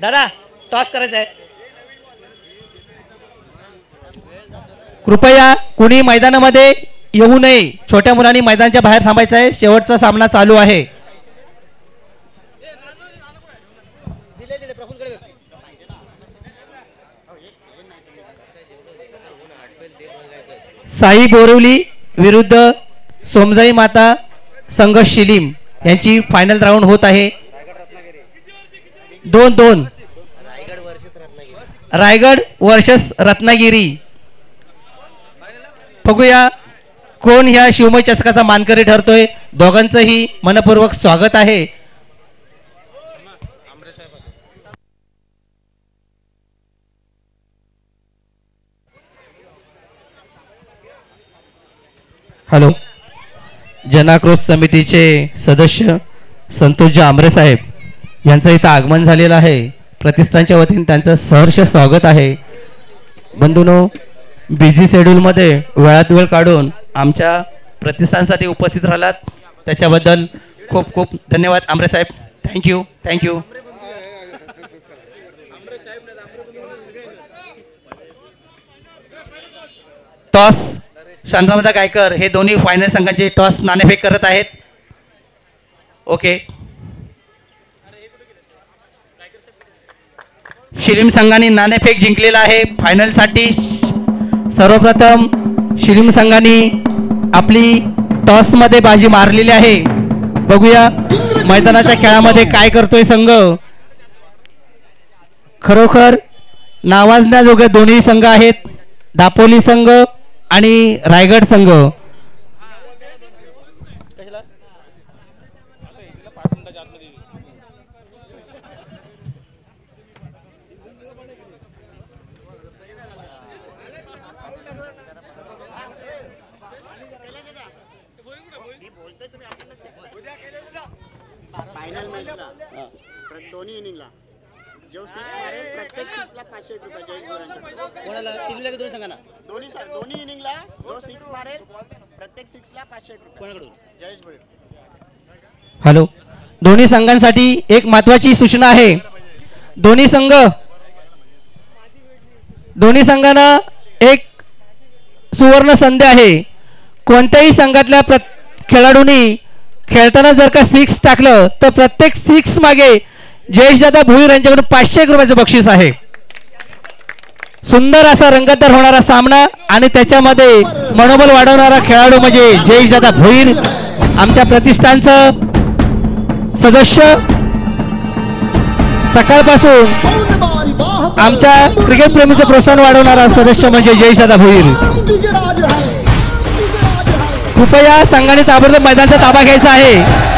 दादा टॉस करायचा आहे. कृपया कुणी मैदानामध्ये येऊ नये. छोट्या मुलांनी मैदानाच्या बाहेर थांबायचं आहे. शेवटचा सामना चालू आहे. साई बोरिवली विरुद्ध सोमजाई माता संघ शिलीम यांची फायनल राऊंड होत आहे. 2-2 रायगड वर्सेस रत्नागिरी. बघूया कोण ह्या शिवमय चषकाचा मानकरी ठरतोय. दोघांचंही मनपूर्वक स्वागत आहे. हॅलो. जनाक्रोश समितीचे सदस्य संतोषजी आमरे साहेब यांचं इथं आगमन झालेलं आहे. प्रतिष्ठानच्या वतीने त्यांचं सहर्ष स्वागत आहे. बंधूंनो, बिझी शेड्यूलमध्ये वेळात वेळ काढून आमच्या प्रतिष्ठानसाठी उपस्थित राहिलात त्याच्याबद्दल खूप खूप धन्यवाद आमरे साहेब. Thank you thank you. टॉस शांतानादा गायकर हे दोन्ही फायनल संघांचे टॉस नाणेफेक करत आहेत. ओके. शिलीम संघाने नाणेफेक जिंकलेला आहे. फायनलसाठी सर्वप्रथम शिलीम संघाने आपली टॉसमध्ये बाजी मारलेली आहे. बघूया मैदानाच्या खेळामध्ये काय करतोय संघ. खरोखर नावाजण्याजोगे दोन्ही संघ आहेत. दापोली संघ आणि रायगड संघ. फायनल मॅचला दोन्ही इनिंगला जो सिक्स मारेल प्रत्येक सिक्सला 500 रुपये जयेश बोरांच्या. कोणाला शिल्लक दोन सांगा ना. दोन्ही इनिंगला जो सिक्स मारेल प्रत्येक सिक्सला 500 रुपये. कोणाकडून? जयेश बोरे. हॅलो. दोन्ही संघांसाठी एक महत्त्वाची सूचना आहे. दोन्ही संघांना एक सुवर्ण संधी आहे. कोणत्याही संघातल्या खेळाडूंनी खेळताना जर का सिक्स टाकलं तर प्रत्येक सिक्स मागे जयेशदादा भोईर यांच्याकडून 500 रुपयाचं बक्षीस आहे. सुंदर असा रंगतदार होणारा सामना आणि त्याच्यामध्ये मनोबल वाढवणारा खेळाडू म्हणजे जयेशदादा भोईर. आमच्या प्रतिष्ठानचं सदस्य सकाळपासून आमच्या क्रिकेट प्रेमीचं प्रोत्साहन वाढवणारा सदस्य म्हणजे जयेशदादा भोईर. कृपया संघाने ताबडतोब मैदानाचा ताबा घ्यायचा आहे.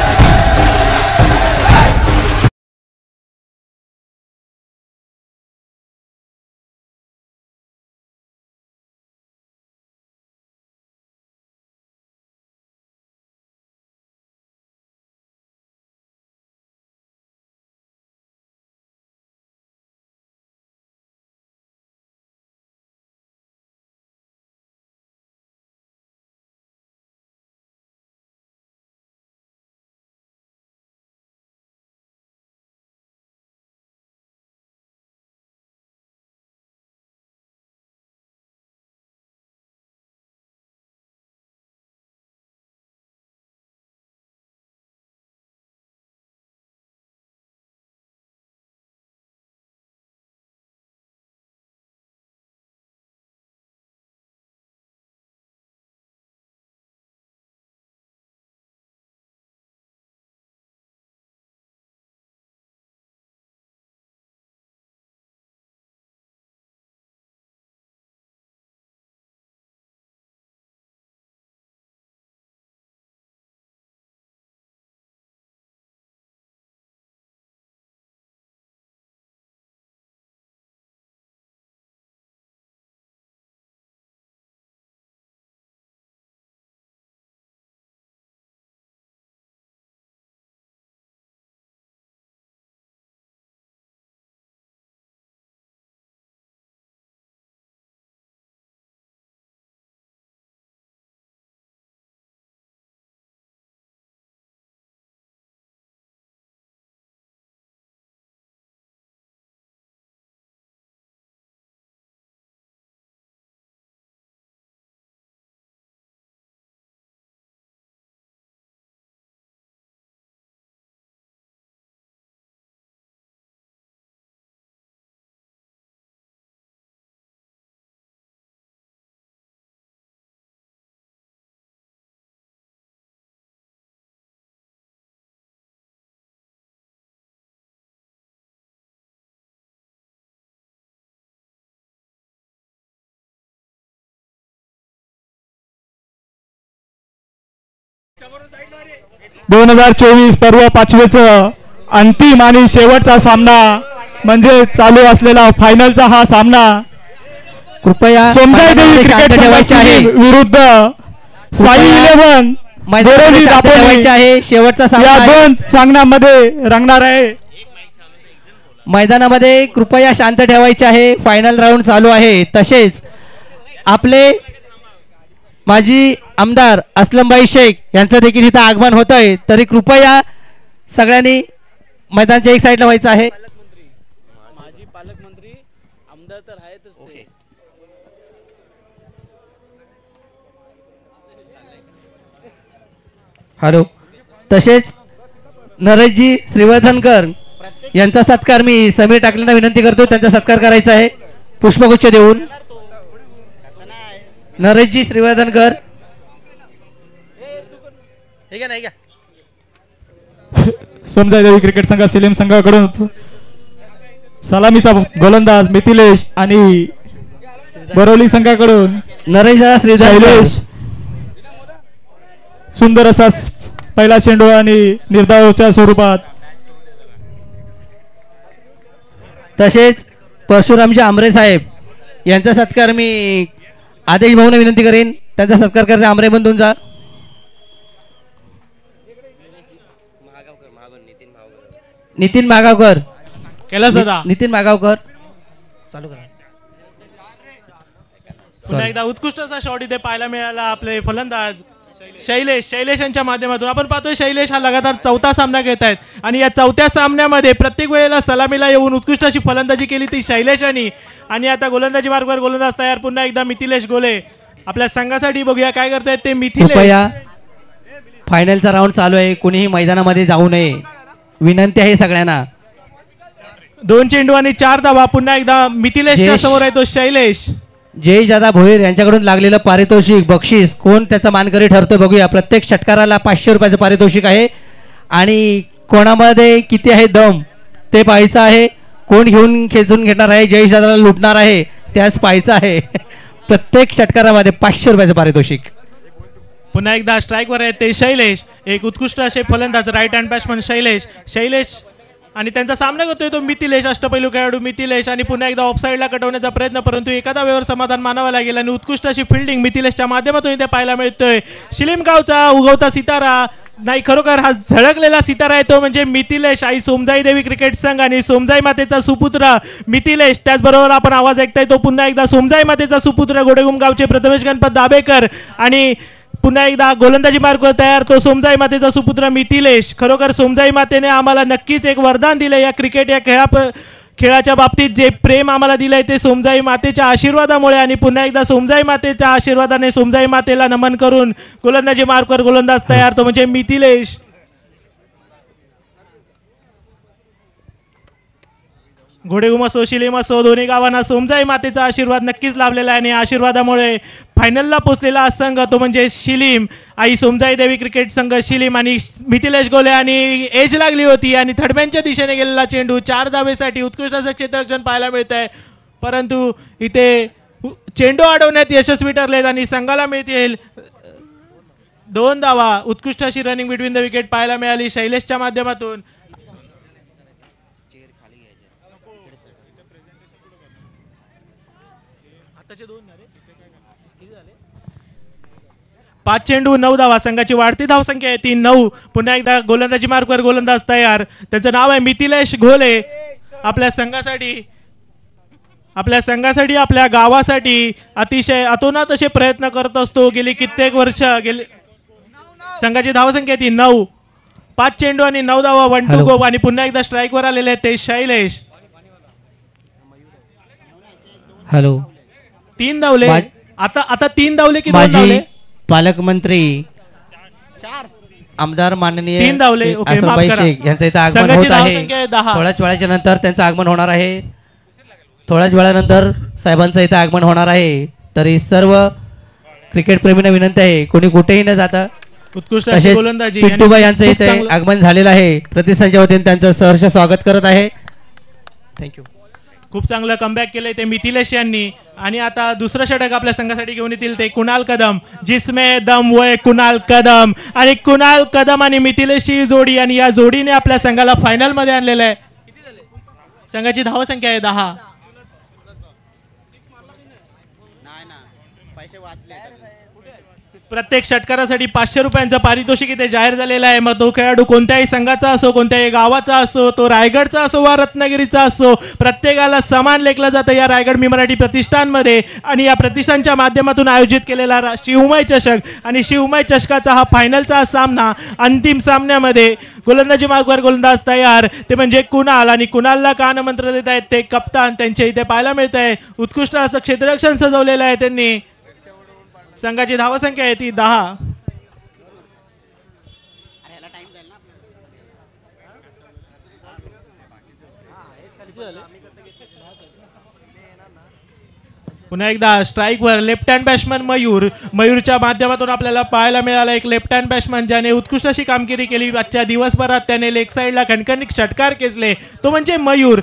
2024 पर्व 5वेचं अंतिम आणि शेवटचा सामना म्हणजे चालू असलेला फायनलचा हा सामना कृपया सोमजाई देवी मैदानामध्ये शांत क्रिकेट ठेवायचे आहे. विरुद्ध साई 11 मैदानामध्ये शांत ठेवायचे आहे. शेवटचा या सामना आहे. दोन सामन्यामध्ये रंगणार आहे. मैदानामध्ये कृपया शांत ठेवायचे आहे. फायनल राऊंड चालू आहे. तसेच आपले माजी आमदार असलमभाई शेख यांचं देखील इथं आगमन होत आहे. तरी कृपया सगळ्यांनी मैदानाच्या एक साईडला व्हायचं आहे. माजी पालकमंत्री आमदार तर आहेतच ते. हॅलो. तसेच नरेशजी श्रीवर्धनकर यांचा सत्कार मी समीर टाकलेंना विनंती करतो. त्यांचा सत्कार करायचा आहे पुष्पगुच्छ देऊन. नरेशजी श्रीवर्धनकर हे घ्या, नाही घ्या. सोमजाई देवी क्रिकेट संघ सिलीम संघाकडून सलामीचा गोलंदाज मिथिलेश आणि बोरवली संघाकडून नरेश शैलेश. सुंदर असा पहिला चेंडू आणि निर्धावाच्या स्वरूपात. तसेच परशुरामजी आमरे साहेब यांचा सत्कार मी आदेश भाऊंना विनंती करेन. त्यांचा सत्कार करते आमरे बंधूंचा. नितीन मागावकर कैलास दादा. नितीन मागावकर चालू करा. पुन्हा एकदा उत्कृष्ट असा शॉट इथे पाहायला मिळाला. आपले फलंदाज शैलेश यांच्या माध्यमातून आपण पाहतोय शैलेश हा लगातार चौथा सामना घेत आहेत आणि या चौथ्या सामन्यामध्ये प्रत्येक वेळेला सलामीला येऊन उत्कृष्ट अशी फलंदाजी केली ती शैलेशांनी. आणि आता गोलंदाजी मार्गावर गोलंदाज तयार. पुन्हा एकदा मिथिलेश गोले आपल्या संघासाठी. बघूया काय करतायत ते मिथिलेश. कृपया फायनलचा राऊंड चालू आहे. कोणीही मैदानामध्ये जाऊ नये विनंती आहे सगळ्यांना. 2 चेंडू आणि 4 धावा. पुन्हा एकदा मिथिलेशच्या समोर आहे तो शैलेश. जयेश दादा भोईर यांच्याकडून लागलेलं पारितोषिक बक्षीस कोण त्याचा मानकरी ठरतो बघूया. प्रत्येक षटकाराला 500 रुपयाचं पारितोषिक आहे आणि कोणामध्ये किती आहे दम ते पाहायचं आहे. कोण घेऊन खेचून घेणार आहे जयेश दादाला लुटणार आहे त्याच पाहायचं आहे. प्रत्येक षटकारामध्ये 500 रुपयाचं पारितोषिक. पुन्हा एकदा स्ट्राईकवर आहे ते शैलेश. एक उत्कृष्ट असे फलंदाज राईट हँड बॅट्समन शैलेश आणि त्यांचा सामना करतोय तो मिथिलेश. अष्टपैलू खेळाडू मिथिलेश. आणि पुन्हा एकदा ऑफसाईडला कटवण्याचा प्रयत्न परंतु एका धावेवर समाधान मानावं लागेल. आणि उत्कृष्ट अशी फिल्डिंग मिथिलेशच्या माध्यमातून इथे पाहायला मिळतोय. शिलीम गावचा उगवता सितारा नाही खरोखर हा झळकलेला सितारा आहे तो म्हणजे मिथिलेश. आई सोमजाई देवी क्रिकेट संघ आणि सोमजाई मातेचा सुपुत्र मिथिलेश. त्याचबरोबर आपण आवाज ऐकताय तो पुन्हा एकदा सोमजाई मातेचा सुपुत्र गोडेगुम गावचे प्रथमेश गणपत दाभेकर. आणि पुन्हा एकदा गोलंदाजी मार्गावर तयार तो सोमजाई मातेचा सुपुत्र मिथिलेश. खरोखर सोमजाई मातेने आम्हाला नक्कीच एक वरदान दिलं या क्रिकेट या खेळाच्या बाबतीत. जे प्रेम आम्हाला दिलंय ते सोमजाई मातेच्या आशीर्वादामुळे. आणि पुन्हा एकदा सोमजाई मातेच्या आशीर्वादाने सोमजाई मातेला नमन करून गोलंदाजी मार्गावर गोलंदाज तयार तो म्हणजे मिथिलेश. घोडेगुम असो शिलीम असो दोन्ही गावांना सोमजाई मातेचा आशीर्वाद नक्कीच लाभलेला आहे. आणि आशीर्वादामुळे फायनलला पोचलेला संघ तो म्हणजे शिलीम. आई सोमजाई देवी क्रिकेट संघ शिलीम आणि मिथिलेश गोले. आणि एज लागली होती आणि थडब्यांच्या दिशेने गेलेला चेंडू 4 धावेसाठी उत्कृष्ट असं क्षेत्ररक्षण पाहायला मिळत आहे. परंतु इथे चेंडू अडवण्यात यशस्वी ठरलेत आणि संघाला मिळतील 2 धावा. उत्कृष्ट अशी रनिंग बिटवीन द विकेट पाहायला मिळाली शैलेशच्या माध्यमातून. आताचे 2 झाले 5 चेंडू 9 धावा. संघाची वाढती धावसंख्या आहे ती 9. पुन्हा एकदा गोलंदाजी मार्गावर गोलंदाज तयार. त्याचं नाव आहे मिथिलेश घोले. आपल्या संघासाठी आपल्या गावासाठी अतिशय अतोनात असे प्रयत्न करत असतो गेली कित्येक वर्ष. संघाची धावसंख्या ती 9. 5 चेंडू आणि 9 धावा. 1 टू गो. आणि पुन्हा एकदा स्ट्राईकवर आलेले ते शैलेश. हॅलो. 3 धावले. आता 3 धावले की 2 धावले. माजी पालकमंत्री आमदार माननीय 3 धावले. ओके माफ असलमभाई करा. शेख यांचं इथं आगमन संघाची होत आहे. धावसंख्या आहे 10. थोड्याच वेळाच्या नंतर त्यांचं आगमन होणार आहे. थोड्याच वेळानंतर साहेबांचं इथं आगमन होणार आहे. तरी सर्व क्रिकेट प्रेमींना विनंती आहे कोणी कुठेही न जाता. उत्कृष्ट अशी गोलंदाजी. पिट्टूबा यांचं इथे आगमन झालेलं आहे. प्रतिष्ठानच्या वतीने त्यांचं सहर्ष स्वागत करत आहे. थँक्यू. खूप चांगलं कमबॅक केलंय ते मिथिलेश यांनी. आणि आता दुसरं षटक आपल्या संघासाठी घेऊन येतील ते कुणाल कदम. जिसमे दम वय कुणाल कदम. आणि कुणाल कदम आणि मिथिलेशची जोडी आणि या जोडीने आपल्या संघाला फायनल मध्ये आणलेलं आहे. संघाची धावसंख्या आहे 10. नाही ना, पैसे वाचले. प्रत्येक षटकारासाठी 500 रुपयांचं पारितोषिक इथे जाहीर झालेलं आहे. मग तो खेळाडू कोणत्याही संघाचा असो, कोणत्याही गावाचा असो, तो रायगडचा असो वा रत्नागिरीचा असो, प्रत्येकाला समान लेखलं जातं या रायगड मी मराठी प्रतिष्ठानमध्ये. आणि या प्रतिष्ठानच्या माध्यमातून आयोजित केलेला शिवमय चषक आणि शिवमय चषकाचा हा फायनलचा सामना. अंतिम सामन्यामध्ये गोलंदाजी मार्गवर गोलंदाज तयार ते म्हणजे कुणाल. आणि कुणालला कानमंत्र देत आहेत ते कप्तान. त्यांच्या इथे पाहायला मिळत आहे उत्कृष्ट असं क्षेत्ररक्षण सजवलेलं आहे त्यांनी. संघाची धावसंख्या आहे ती 10. पुन्हा एकदा स्ट्राईकवर लेफ्ट हँड बॅट्समन मयूरच्या माध्यमातून आपल्याला पाहायला मिळाला एक लेफ्ट हँड बॅट्समन ज्याने उत्कृष्ट अशी कामगिरी केली आजच्या दिवसभरात. त्याने लेग साईडला खणखणीत षटकार खेचले तो म्हणजे मयूर.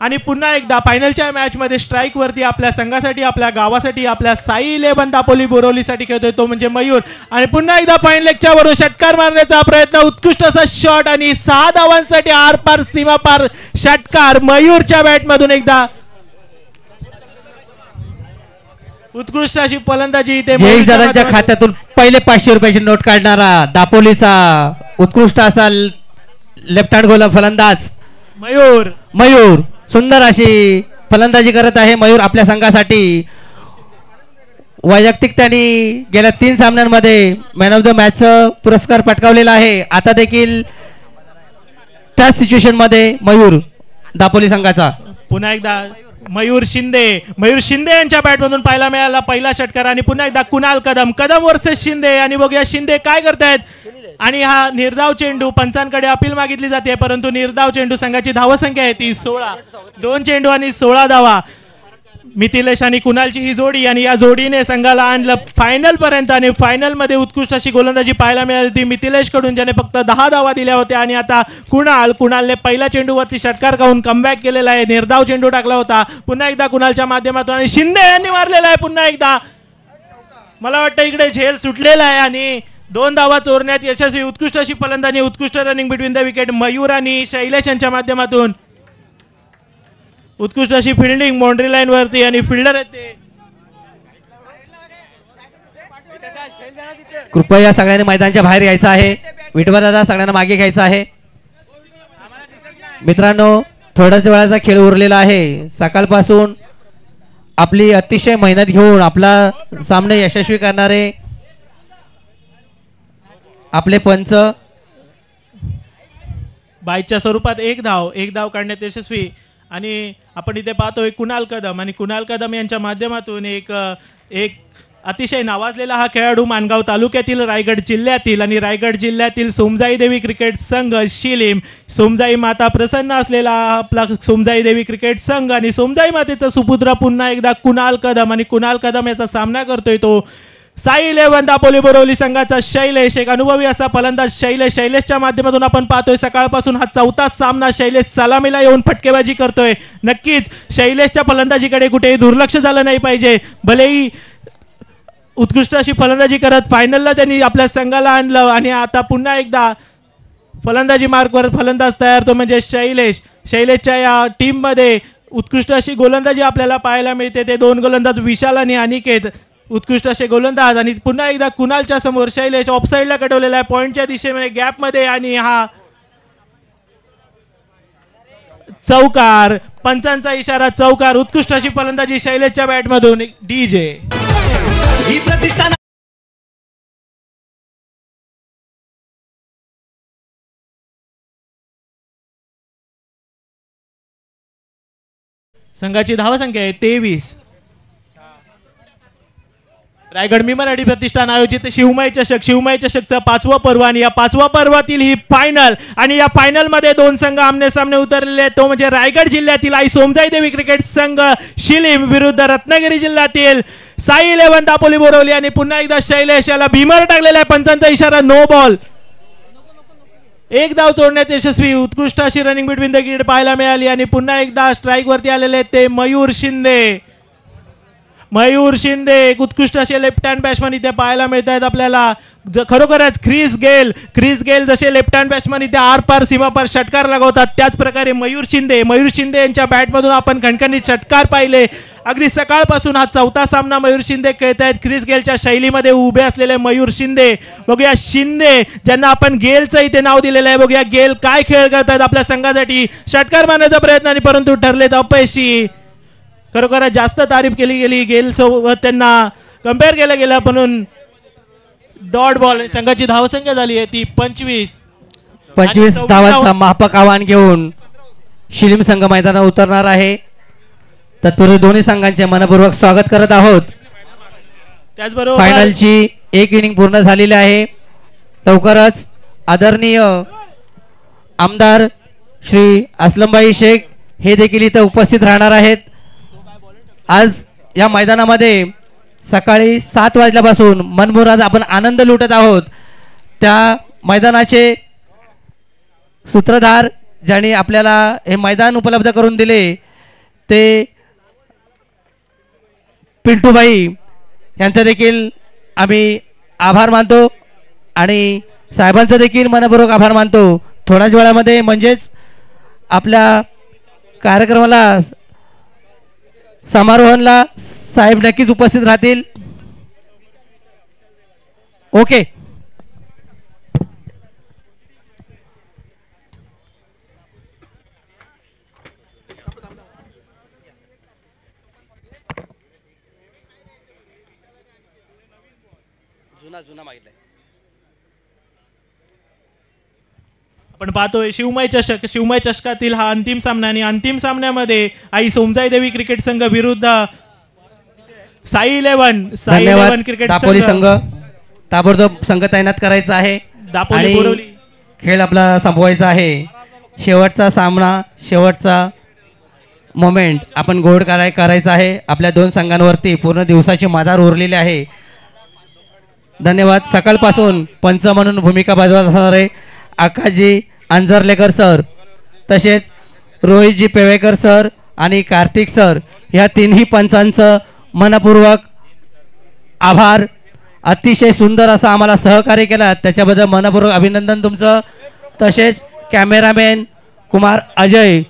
आणि पुन्हा एकदा फायनलच्या मॅचमध्ये स्ट्राईकवरती आपल्या संघासाठी, आपल्या गावासाठी, आपल्या साई 11 दापोली बोरवलीसाठी खेळतोय तो म्हणजे मयूर. आणि पुन्हा एकदा फायनल लेगच्या वरून षटकार मारण्याचा प्रयत्न, उत्कृष्ट असा शॉट आणि 6 धावांसाठी आरपार सीमापार षटकार मयूरच्या बॅटमधून. एकदा उत्कृष्ट अशी फलंदाजी इथे जयेशदादांच्या खात्यातून पहिले 500 रुपयाची नोट काढणारा दापोलीचा उत्कृष्ट असा लेफ्ट हँड गोल फलंदाज मयूर. सुंदर अशी फलंदाजी करत आहे मयूर आपल्या संघासाठी. वैयक्तिक त्यांनी गेल्या 3 सामन्यांमध्ये मॅन ऑफ द मॅच पुरस्कार पटकावलेला आहे. आता देखील त्याच सिच्युएशन मध्ये मयूर दापोली संघाचा. पुन्हा एकदा मयूर शिंदे यांच्या बॅटमधून पाहायला मिळाला पहिला षटकार. आणि पुन्हा एकदा कुणाल कदम वर्सेस शिंदे. आणि बघूया शिंदे काय करतायत. आणि हा निर्धाव चेंडू, पंचांकडे अपील मागितली जाते परंतु निर्धाव चेंडू. संघाची धावसंख्या आहे ती 16. 2 चेंडू आणि 16 धावा. मिथिलेश आणि कुणालची ही जोडी आणि या जोडीने संघाला आणलं फायनल पर्यंत. आणि फायनल मध्ये उत्कृष्ट अशी गोलंदाजी पाहायला मिळाली ती मिथिलेश कडून ज्याने फक्त 10 धावा दिल्या होत्या. आणि आता कुणालने पहिल्या चेंडूवरती षटकार खाऊन कमबॅक केलेला आहे. निर्धाव चेंडू टाकला होता पुन्हा एकदा कुणालच्या माध्यमातून. आणि शिंदे यांनी मारलेला आहे पुन्हा एकदा. मला वाटतं इकडे झेल सुटलेला आहे आणि 2 धावा चोरण्यात यशस्वी. उत्कृष्ट अशी फलंदाजी, उत्कृष्ट running between the wicket Mayur आणि शैलेश यांच्या माध्यमातून. उत्कृष्ट अशी फिल्डिंग बाउंड्री लाईन वरती आणि फिल्डर आहेत ते. कृपया सगळ्यांनी मैदानाच्या बाहेर यायचं आहे. विठवा दादा सगळ्यांना मागे घ्यायचं आहे. मित्रांनो थोड्याच वेळाचा खेळ उरलेला आहे. सकाळपासून आपली अतिशय मेहनत घेऊन आपला सामना यशस्वी करणारे आपले पंच बाईच्या स्वरूपात एक धाव काढण्यात यशस्वी. आणि आपण इथे पाहतोय कुणाल कदम यांच्या माध्यमातून एक अतिशय नावाजलेला हा खेळाडू माणगाव तालुक्यातील रायगड जिल्ह्यातील आणि रायगड जिल्ह्यातील सोमजाई देवी क्रिकेट संघ शिलीम, सोमजाई माता प्रसन्न असलेला आपला सोमजाई देवी क्रिकेट संघ आणि सोमजाई मातेचा सुपुत्र पुन्हा एकदा कुणाल कदम. आणि कुणाल कदम याचा सामना करतोय तो साई 11 दापोली बोरवली संघाचा शैलेश. एक अनुभवी असा फलंदाज शैलेशच्या माध्यमातून आपण पाहतोय सकाळपासून हा 4था सामना. शैलेश सलामीला येऊन फटकेबाजी करतोय. नक्कीच शैलेशच्या फलंदाजीकडे कुठेही दुर्लक्ष झालं नाही पाहिजे. भलेही उत्कृष्ट अशी फलंदाजी करत फायनलला त्यांनी आपल्या संघाला आणलं. आणि आता पुन्हा एकदा फलंदाजी मार्कवर फलंदाज तयार तो म्हणजे शैलेशच्या या टीममध्ये उत्कृष्ट अशी गोलंदाजी आपल्याला पाहायला मिळते. ते 2 गोलंदाज विशाल आणि अनिकेत उत्कृष्ट असे गोलंदाज. आणि पुन्हा एकदा कुणालच्या समोर शैलेश ऑफसाईडला कटवलेला आहे पॉइंटच्या दिशेमध्ये गॅपमध्ये. आणि हा चौकार, पंचांचा इशारा चौकार. उत्कृष्ट अशी फलंदाजी शैलेशच्या बॅटमधून डीजे. संघाची धावसंख्या आहे 23. रायगड मी मराठी प्रतिष्ठान आयोजित शिवमय चषकचं 5वं पर्व आणि या 5व्या पर्वातील ही फायनल. आणि या फायनल मध्ये 2 संघ आमने सामने उतरलेले आहेत. तो म्हणजे रायगड जिल्ह्यातील आई सोमजाई देवी क्रिकेट संघ शिलीम विरुद्ध रत्नागिरी जिल्ह्यातील साई 11 दापोली बोरवली. आणि पुन्हा एकदा शैलेश याला भीमर टाकलेला आहे. पंचांचा इशारा नो बॉल. एक धाव चोरण्यात यशस्वी. उत्कृष्ट अशी रनिंग बिटवीन द विकेट पाहायला मिळाली आणि पुन्हा एकदा स्ट्राईक वरती आलेले ते मयूर शिंदे. मयूर शिंदे एक उत्कृष्ट असे लेफ्ट हँड बॅट्समन इथे पाहायला मिळत आहेत आपल्याला. खरोखरच क्रिस गेल जसे लेफ्ट हँड बॅट्समन इथे आरपार सीमापार षटकार लगवतात त्याच प्रकारे मयूर शिंदे यांच्या बॅटमधून आपण खणखणीत षटकार पाहिले. अगदी सकाळपासून हा चौथा सामना मयूर शिंदे खेळत आहेत. क्रिस गेलच्या शैलीमध्ये उभे असलेले मयूर शिंदे. बघूया शिंदे ज्यांना आपण गेलचं इथे नाव दिलेलं आहे. बघूया गेल काय खेळ करतात आपल्या संघासाठी. षटकार मारण्याचा प्रयत्न आणि परंतु ठरलेत अपयशी. खरोखर जास्त तारीफ केली गेली गेल सोबत त्यांना कम्पेअर केलं गेलं म्हणून डॉट बॉल. संघाची धावसंख्या झाली आहे ती 25 धावांचा माफक आव्हान घेऊन शिलीम संघ मैदानात उतरणार आहे. तत्पूर्वी दोन्ही संघांचे मनपूर्वक स्वागत करत आहोत. त्याचबरोबर फायनलची एक इनिंग पूर्ण झालेली आहे. लवकरच आदरणीय आमदार श्री असलमभाई शेख हे देखील इथं उपस्थित राहणार आहेत. आज या मैदानामध्ये सकाळी 7 वाजल्यापासून मनमुराद आपण आनंद लुटत आहोत. त्या मैदानाचे सूत्रधार ज्यांनी आपल्याला हे मैदान उपलब्ध करून दिले ते पिंटूभाई यांचा देखील आम्ही आभार मानतो आणि साहेबांचा देखील मनपूर्वक आभार मानतो. थोड्याच वेळामध्ये म्हणजेच आपल्या कार्यक्रमाला समारोहांना साहेब नक्कीच उपस्थित राहतील. ओके. जुना मागितलाय. आपण पाहतोय शिवमय चषकातील हा अंतिम सामना आणि अंतिम सामन्यामध्ये आई सोमजाई देवी क्रिकेट संघ विरुद्ध साई इलेव्हन क्रिकेट दापोली संघ ताबडतोब संघ तैनात करायचा आहे. दापोली बोरवली खेळ आपला संपवायचा आहे. शेवटचा सामना शेवटचा मोमेंट आपण गोड करायचा आहे. आपल्या दोन संघांवरती पूर्ण दिवसाची माधार उरलेली आहे. धन्यवाद. सकाळपासून पंच म्हणून भूमिका बजावत असणारे आकाशजी अंजरलेकर सर तसेच रोहितजी पेवेकर सर आणि कार्तिक सर या तिन्ही पंचांचं मनपूर्वक आभार. अतिशय सुंदर असं आम्हाला सहकार्य केलं त्याच्याबद्दल मनपूर्वक अभिनंदन तुमचं. तसेच कॅमेरामॅन कुमार अजय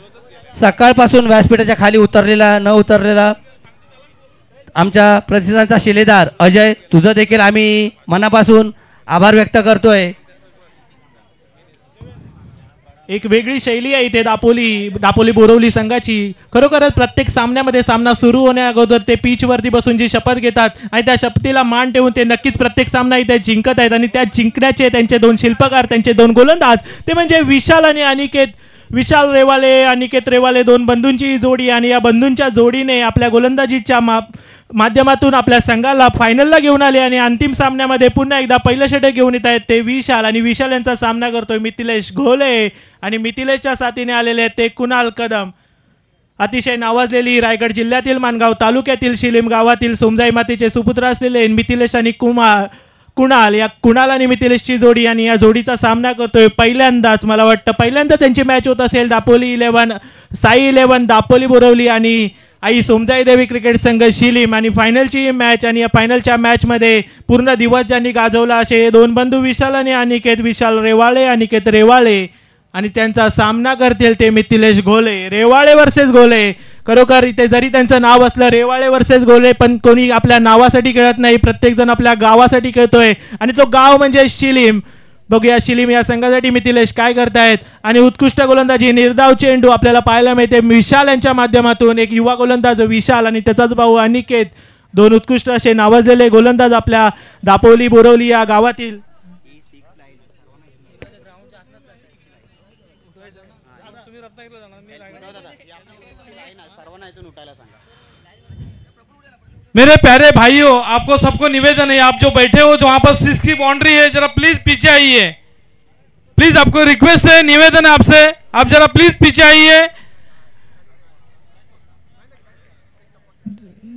सकाळपासून व्यासपीठाच्या खाली न उतरलेला आमच्या प्रतिसादांचा शिलेदार अजय तुझं देखील आम्ही मनापासून आभार व्यक्त करतोय. एक वेगळी शैली आहे इथे दापोली बोरवली संघाची. खरोखरच प्रत्येक सामन्यामध्ये सामना सुरू होण्या अगोदर ते पिच वरती बसून जी शपथ घेतात आणि त्या शपथीला मान ठेवून ते नक्कीच प्रत्येक सामना इथे जिंकत आहेत. आणि त्या जिंकण्याचे त्यांचे दोन शिल्पकार त्यांचे दोन गोलंदाज ते म्हणजे विशाल रेवाले अनिकेत रेवाले दोन बंधूंची जोडी. आणि या बंधूंच्या जोडीने आपल्या गोलंदाजीच्या माध्यमातून आपल्या संघाला फायनलला घेऊन आले आणि अंतिम सामन्यामध्ये पुन्हा एकदा पहिलं षटक घेऊन येत आहेत ते विशाल. आणि विशाल यांचा सामना करतोय मिथिलेश घोले आणि मिथिलेशच्या साथीने आलेले आहेत ते कुणाल कदम. अतिशय नावाजलेली रायगड जिल्ह्यातील माणगाव तालुक्यातील शिलीम गावातील सोमजाई मातेचे सुपुत्र असलेले मिथिलेश आणि कुणाल या कुणाल आणि मिथिलेशची जोडी. आणि या जोडीचा सामना करतोय पहिल्यांदाच त्यांची मॅच होत असेल साई इलेव्हन दापोली बोरवली आणि आई सोमजाई देवी क्रिकेट संघ शिलीम. आणि फायनलची मॅच आणि या फायनलच्या मॅचमध्ये पूर्ण दिवस ज्यांनी गाजवला असे दोन बंधू विशाल आणि अनिकेत अनिकेत रेवाळे आणि त्यांचा सामना करतील ते मिथिलेश घोले. रेवाळे वर्सेस घोले. खरोखर इथे जरी त्यांचं नाव असलं रेवाळे वर्सेस घोले पण कोणी आपल्या नावासाठी खेळत नाही. प्रत्येक जण आपल्या गावासाठी खेळतोय आणि तो गाव म्हणजे शिलीम. बघूया शिलीम या संघासाठी मिथिलेश काय करतायत. आणि उत्कृष्ट गोलंदाजी निर्धाव चेंडू आपल्याला पाहायला मिळते विशाल यांच्या माध्यमातून. एक युवा गोलंदाज विशाल आणि त्याचाच भाऊ अनिकेत दोन उत्कृष्ट असे नावाजलेले गोलंदाज आपल्या दापोली बोरवली या गावातील. मेरे प्यारे भाइयों आपको सबको निवेदन है आप जो बैठे हो जो वहां पर 6 की बाउंड्री है जरा प्लीज पीछे आइए. प्लीज आपको रिक्वेस्ट है निवेदन है आपसे आप जरा प्लीज पीछे आइए.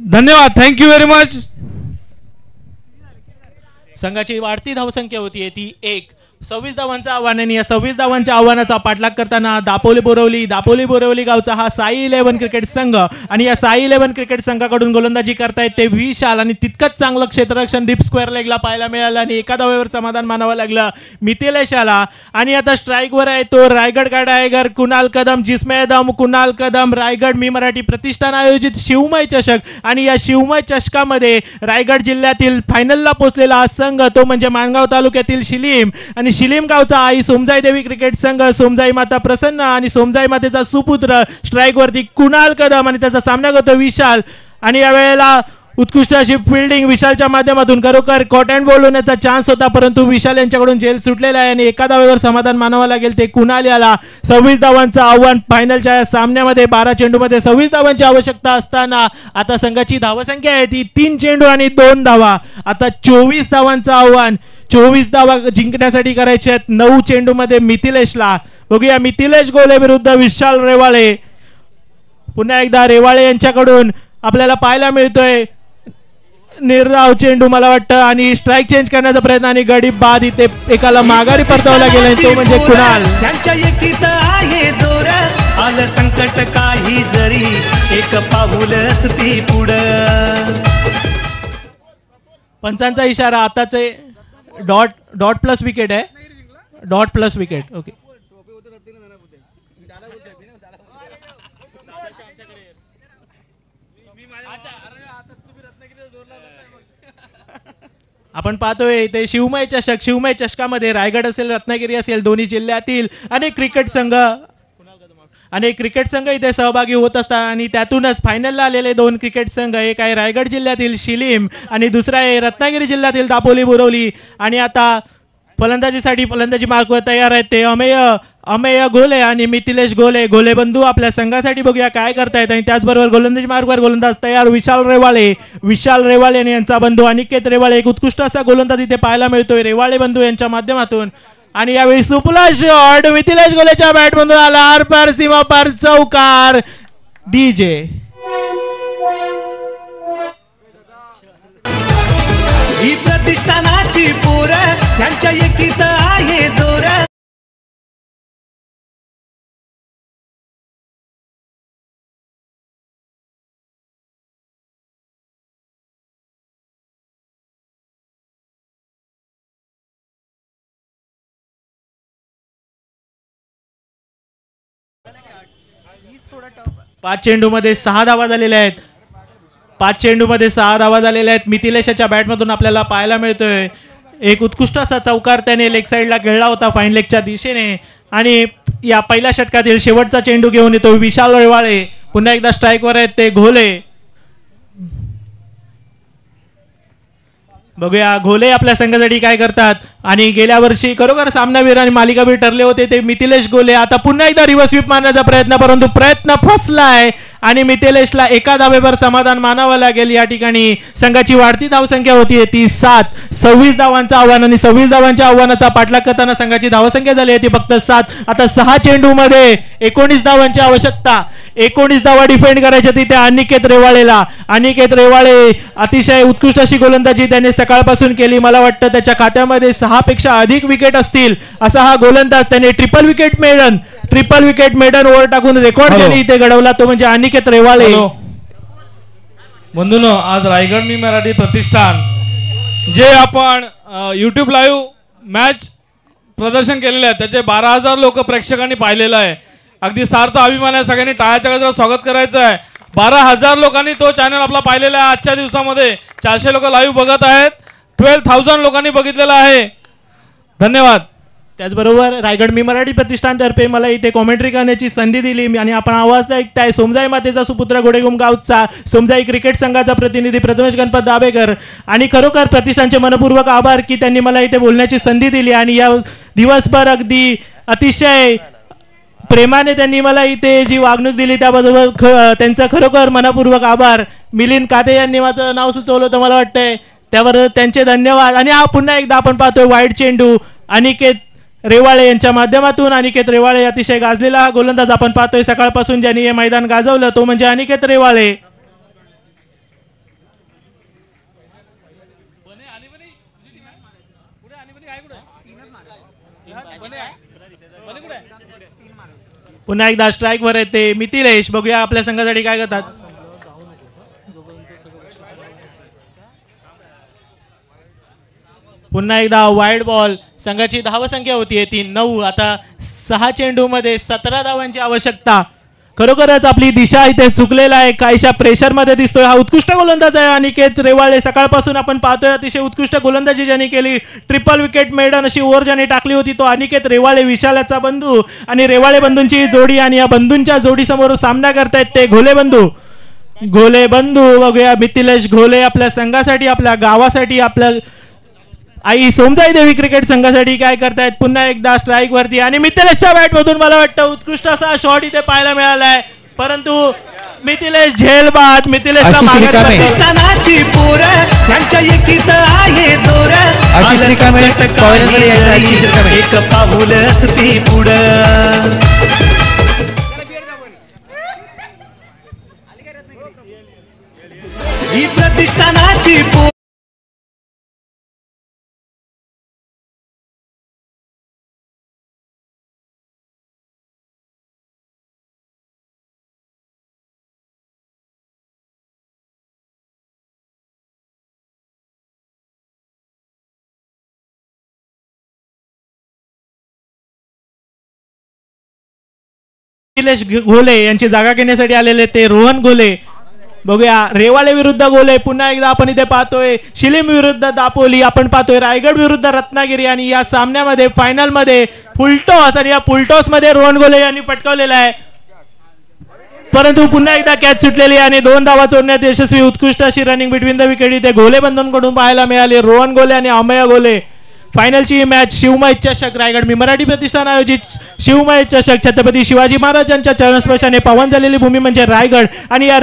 धन्यवाद. Thank you very much. संघाची वाढती धावसंख्या होती ती 1. 26 धावांचं आव्हान आणि या 26 धावांच्या आव्हानाचा पाठलाग करताना दापोली बोरवली गावचा हा साई 11 क्रिकेट संघ आणि या साई 11 क्रिकेट संघाकडून गोलंदाजी करतायत ते विशाल आणि तितकंच चांगलं क्षेत्ररक्षण डीप स्क्वेअर लेगला पाहायला मिळालं आणि एका धावेवर समाधान मानावं लागलं मिथिलेशाला. आणि आता स्ट्राईकवर आहे तो रायगड का टायगर कुणाल कदम, जिसमें दम कुणाल कदम, रायगड मी मराठी प्रतिष्ठान आयोजित शिवमय चषक आणि या शिवमय चषकामध्ये रायगड जिल्ह्यातील फायनलला पोहोचलेला हा संघ तो म्हणजे माणगाव तालुक्यातील शिलीम आणि शिलीम गावचा आई सोमजाई देवी क्रिकेट संघ, सोमजाई माता प्रसन्न आणि सोमजाई मातेचा सुपुत्र. स्ट्राईक वरती कुणाल कदम आणि त्याचा सामना करतो विशाल आणि यावेळेला उत्कृष्ट अशी फिल्डिंग विशालच्या माध्यमातून खरोखर कॉट अँड बॉल होण्याचा चान्स होता परंतु विशाल यांच्याकडून जेल सुटलेला आहे आणि एका धावेवर समाधान मानावं लागेल ते कुणाल याला. 26 धावांचं आव्हान फायनलच्या या सामन्यामध्ये 12 चेंडूमध्ये 26 धावांची आवश्यकता असताना आता संघाची धावसंख्या आहे ती 3 चेंडू आणि 2 धावा. आता 24 धावांचं आव्हान, 24 धावा जिंकण्यासाठी करायचे आहेत 9 चेंडूमध्ये मिथिलेशला. बघूया मिथिलेश गोले विरुद्ध विशाल रेवाळे. पुन्हा एकदा रेवाळे यांच्याकडून आपल्याला पाहायला मिळतोय निर्धाव चेंडू मला वाटतं आणि स्ट्राईक चेंज करण्याचा प्रयत्न आणि गडी बाद इथे एकाला माघारी परतवला गेला तो म्हणजे कुणाल. त्यांच्या एकीत आहे जोर आलं संकट काही जरी एक पाऊल असती पुढं. पंचांचा इशारा आताचे डॉट प्लस विकेट आहे, डॉट प्लस विकेट. ओके आपण पाहतोय इथे शिवमय चषकामध्ये रायगड असेल रत्नागिरी असेल दोन्ही जिल्ह्यातील अनेक क्रिकेट संघ इथे सहभागी होत असतात आणि त्यातूनच फायनलला आलेले 2 क्रिकेट संघ, एक आहे रायगड जिल्ह्यातील शिलीम आणि दुसरा आहे रत्नागिरी जिल्ह्यातील दापोली बोरवली. आणि आता फलंदाजी मार्कवर तयार आहेत ते अमेय घोले आणि मिथिलेश घोले बंधू आपल्या संघासाठी बघूया काय करतायत. आणि त्याचबरोबर गोलंदाजी मार्कवर गोलंदाज तयार विशाल रेवाळे आणि यांचा बंधू अनिकेत रेवाळे. एक उत्कृष्ट असा गोलंदाज इथे पाहायला मिळतोय रेवाळे बंधू यांच्या माध्यमातून. आणि यावेळी सुपला शॉट मिथिलेश घोलेच्या बॅटमधून आला आरपार सीमा पार चौकार. डीजे ही प्रतिष्ठानाची पोर त्यांच्या एकीत आहे जोर. पाच चेंडूमध्ये 6 धावा झालेल्या आहेत. 5 चेंडूमध्ये 6 धावा झालेल्या आहेत. मिथिलेशाच्या बॅटमधून आपल्याला पाहायला मिळतोय एक उत्कृष्ट असा चौकार त्याने लेग साईडला खेळला होता फाईन लेगच्या दिशेने. आणि या पहिल्या षटकातील शेवटचा चेंडू घेऊन येतो विशाल रेवाळे. पुन्हा एकदा स्ट्राईकवर आहेत ते घोले. बघूया घोले आपल्या संघासाठी काय करतात. आणि गेल्या वर्षी खरोखर सामनावीर आणि मालिकावीर ठरले होते ते मिथिलेश घोले. आता पुन्हा एकदा रिव्हर्स स्वीप मारण्याचा प्रयत्न परंतु प्रयत्न फसलाय आणि मिथिलेशला एका धावेवर समाधान मानावं लागेल. या ठिकाणी संघाची वाढती धावसंख्या होती ती 7. 26 धावांचं आव्हान आणि 26 धावांच्या आव्हानाचा पाठलाग करताना संघाची धावसंख्या झाली आहे ती फक्त 7. आता 6 चेंडूमध्ये 19 धावांची आवश्यकता. 19 धावा डिफेंड करायच्या तिथे अनिकेत रेवाळे अतिशय उत्कृष्ट अशी गोलंदाजी त्याने सकाळपासून केली. मला वाटतं त्याच्या खात्यामध्ये 6 पेक्षा अधिक विकेट असतील असा हा गोलंदाज. त्याने ट्रिपल विकेट मेडन ओव्हर टाकून रेकॉर्ड केली इथे घडवला तो म्हणजे अनिकेत रेवाळे. बंधूंनो आज रायगड मी मराठी प्रतिष्ठान जे आपण YouTube लाईव्ह मॅच प्रदर्शन केलेले आहे त्याचे 12,000 लोक प्रेक्षकांनी पाहिलेलं आहे. अगदी सार्थ अभिमान आहे. सगळ्यांनी टाळ्याच्या गजरात स्वागत करायचं आहे. 12,000 लोकांनी तो चॅनल आपला पाहिलेला आहे. आजच्या दिवसामध्ये 400 लोक लाईव्ह बघत आहेत. 12,000 लोकांनी बघितलेलं आहे. धन्यवाद. त्याचबरोबर रायगड मी मराठी प्रतिष्ठानतर्फे मला इथे कॉमेंट्री करण्याची संधी दिली आणि आपण आवाज ऐकताय सोमजाई मातेचा सुपुत्र गोडेगुम गावचा सोमजाई क्रिकेट संघाचा प्रतिनिधी प्रथमेश गणपत दाभेकर. आणि खरोखर प्रतिष्ठानचे मनपूर्वक आभार की त्यांनी मला इथे बोलण्याची संधी दिली आणि या दिवसभर अगदी अतिशय प्रेमाने त्यांनी मला इथे जी वागणूक दिली त्याबद्दल त्यांचा खरोखर मनपूर्वक आभार. मिलिंद काते यांनी माझं नाव सुचवलं होतं मला वाटतंय त्यावर त्यांचे धन्यवाद. आणि हा पुन्हा एकदा आपण पाहतोय वाईड चेंडू अनिकेत रेवाळे यांच्या माध्यमातून. अनिकेत रेवाळे अतिशय गाजलेला हा गोलंदाज आपण पाहतोय सकाळपासून ज्यांनी हे मैदान गाजवलं तो म्हणजे अनिकेत रेवाळे. पुन्हा एकदा स्ट्राईक वर येते मिथिलेश. बघूया आपल्या संघासाठी काय करतात. पुन्हा एकदा वाईड बॉल. संघाची धावसंख्या होती 9. आता 6 चेंडू मध्ये 17 धावांची आवश्यकता. खरोखरच आपली दिशा इथे चुकलेला आहे. काहीशा प्रेशर मध्ये दिसतोय. हा उत्कृष्ट गोलंदाज आहे अनिकेत रेवाळे. सकाळपासून आपण पाहतोय अतिशय उत्कृष्ट गोलंदाजी ज्यांनी केली. ट्रिपल विकेट मेडन अशी ओव्हर ज्याने टाकली होती तो अनिकेत रेवाळे, विशालाचा बंधू आणि रेवाळे बंधूंची जोडी. आणि या बंधूंच्या जोडीसमोर सामना करतायत ते घोले बंधू. घोले बंधू बघूया मिथिलेश घोले आपल्या संघासाठी, आपल्या गावासाठी, आपल्या आई सोमजाई देवी क्रिकेट संघासाठी काय करतायत. पुन्हा एकदा स्ट्राईक वरती आणि मिथिलेशच्या बॅट मधून मला वाटतं उत्कृष्ट असा शॉट इथे पाहायला मिळालाय. परंतु मिथिलेश झेलबाद. मिथिलेशला पाकिस्तानाची पोर त्यांच्या एकीत आहे जोर. एक पाऊल असती पुढं. ही प्रतिष्ठानाची पोर निलेश घोले यांची जागा घेण्यासाठी आलेले ते रोहन घोले. बघूया रेवाळे विरुद्ध घोले. पुन्हा एकदा आपण इथे पाहतोय शिलीम विरुद्ध दापोली. आपण पाहतोय रायगड विरुद्ध रत्नागिरी. आणि या सामन्यामध्ये फायनल मध्ये फुलटॉस आणि या फुलटॉस मध्ये रोहन घोले यांनी पटकावलेला आहे. परंतु पुन्हा एकदा कॅच सुटलेली आणि 2 धावा चोरण्यात यशस्वी. उत्कृष्ट अशी रनिंग बिटवीन द विकेट इथे घोले बंधूंकडून पाहायला मिळाली. रोहन घोले आणि अमय घोले. फायनलची मॅच शिवमय चषक रायगड. मी मराठी प्रतिष्ठान आयोजित शिवमय चषक छत्रपती शिवाजी महाराजांच्या चरणस्पर्शाने पावन झालेली भूमी म्हणजे रायगड. आणि या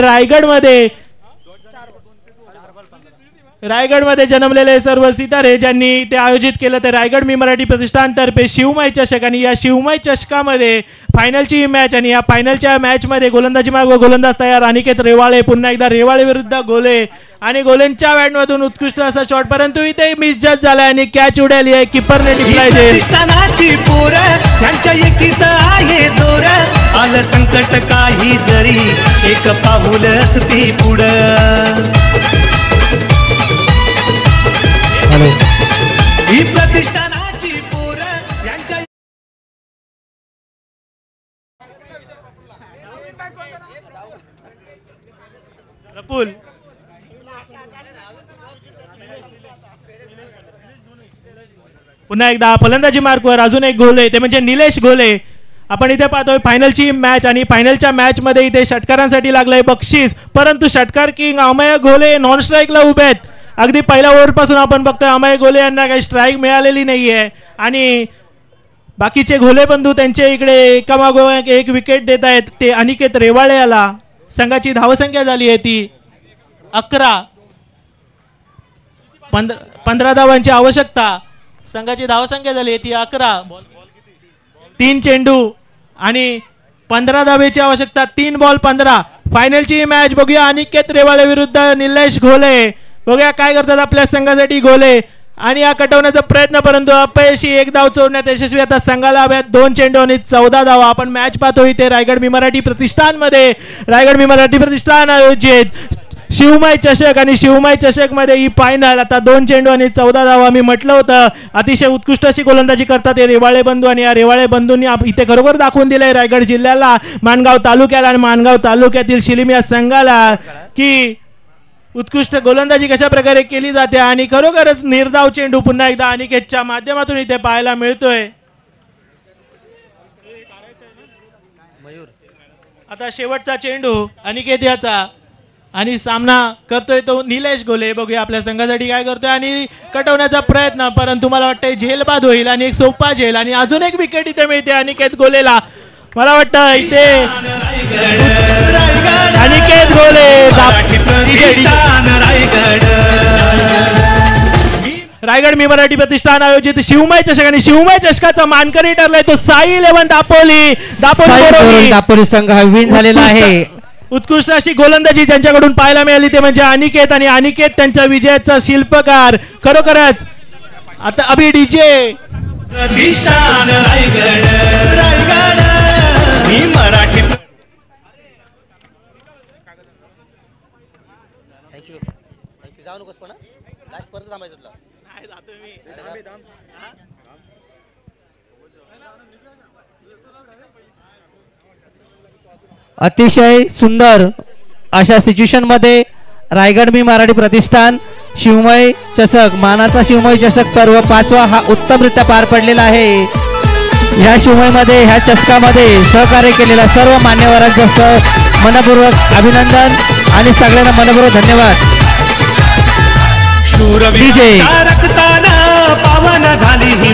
रायगडमध्ये जन्मलेले सर्व सितारे ज्यांनी ते आयोजित केलं ते रायगड मी मराठी प्रतिष्ठानतर्फे शिवमय चषक. आणि या शिवमय चषकामध्ये फायनलची मॅच. आणि या फायनलच्या मॅचमध्ये गोलंदाजी मार्ग गोलंदाज तयार अनिकेत रेवाळे. पुन्हा एकदा रेवाळे विरुद्ध गोले. आणि गोलेंच्या बॅटमधून उत्कृष्ट असा शॉट. परंतु इथे मिसजज झाला आणि कॅच उडाली आहे. किपरने टिपलाय. प्रतिष्ठानाची पोर त्यांच्या एकीत आहे जोर. आलं संकट काही जरी एक पाऊल असती पुढं. ही प्रतिष्ठानाची पोर यांच्या रपुल. पुन्हा एकदा फलंदाजी मार्कवर अजून एक घोले ते म्हणजे निलेश घोले. आपण इथे पाहतोय फायनलची मॅच. आणि फायनलच्या मॅच मध्ये इथे षटकारांसाठी लागलंय बक्षीस. परंतु षटकार किंग अमय घोले नॉन स्ट्राईकला उभे आहेत. अगदी पहिल्या ओव्हर पासून आपण बघतोय अमय घोले यांना काही स्ट्राईक मिळालेली नाहीये. आणि बाकीचे घोले बंधू त्यांच्या इकडे एकामागोमाग एक विकेट देत आहेत. ते अनिकेत रेवाळे याला. संघाची धावसंख्या झाली आहे ती 11. 15 धावांची आवश्यकता. संघाची धावसंख्या झाली आहे ती 11. 3 चेंडू आणि 15 धावेची आवश्यकता. 3 बॉल 15. फायनलची मॅच बघूया अनिकेत रेवाळे विरुद्ध निलेश घोले. बघूया काय करतात आपल्या संघासाठी घोले. आणि या कटवण्याचा प्रयत्न परंतु अपयशी. 1 धाव चोरण्यात यशस्वी. आता संघाला हव्यात 2 चेंडू आणि 14 धावा. आपण मॅच पाहतो इथे रायगड मी मराठी प्रतिष्ठान मध्ये. रायगड मी मराठी प्रतिष्ठान आयोजित शिवमय चषक. आणि शिवमय चषक मध्ये ही फायनल. आता 2 चेंडू आणि 14 धावा. मी म्हटलं होतं अतिशय उत्कृष्ट अशी गोलंदाजी करतात हे रेवाळे बंधू. आणि या रेवाळे बंधूंनी इथे खरोखर दाखवून दिलंय रायगड जिल्ह्याला, माणगाव तालुक्याला आणि माणगाव तालुक्यातील शिलीम या संघाला की उत्कृष्ट गोलंदाजी कशा प्रकारे केली जाते. आणि खरोखरच निर्धाव चेंडू पुन्हा एकदा अनिकेतच्या माध्यमातून इथे पाहायला मिळतोय. आता शेवटचा चेंडू अनिकेत याचा. आणि सामना करतोय तो निलेश घोले. बघूया आपल्या संघासाठी काय करतोय. आणि कटवण्याचा प्रयत्न परंतु मला वाटतंय झेलबाद होईल आणि एक सोपा झेल. आणि अजून एक विकेट इथे मिळते अनिकेत घोलेला. मला वाटतं इथे अनिकेत घोले रायगड मी मराठी प्रतिष्ठान आयोजित शिवमय चषक. आणि शिवमय चषकाचा मानकरी ठरलाय तो साई 11 दापोली संघ हा विन झालेला आहे. उत्कृष्ट अशी गोलंदाजी त्यांच्याकडून पाहायला मिळाली ते म्हणजे अनिकेत. आणि अनिकेत त्यांच्या विजयाचा शिल्पकार. खरोखरच आता अभि डीजे प्रतिष्ठान रायगड रायगड मी मराठी थँक्यू थँक्यू. जाऊ नकोस पण लास्ट परत थांबायचं तुला. अतिशय सुंदर अशा सिच्युएशन मध्ये रायगड मी मराठी प्रतिष्ठान शिवमय चषक मानाचा शिवमय चषक पर्व 5वा हा उत्तमरित्या पार पडलेला आहे. ह्या शिवमयमध्ये ह्या चषकामध्ये सहकार्य केलेल्या सर्व मान्यवरांचं मनपूर्वक अभिनंदन आणि सगळ्यांना मनपूर्वक धन्यवाद. शूरवीरांच्या रक्तानं पावन झाली ही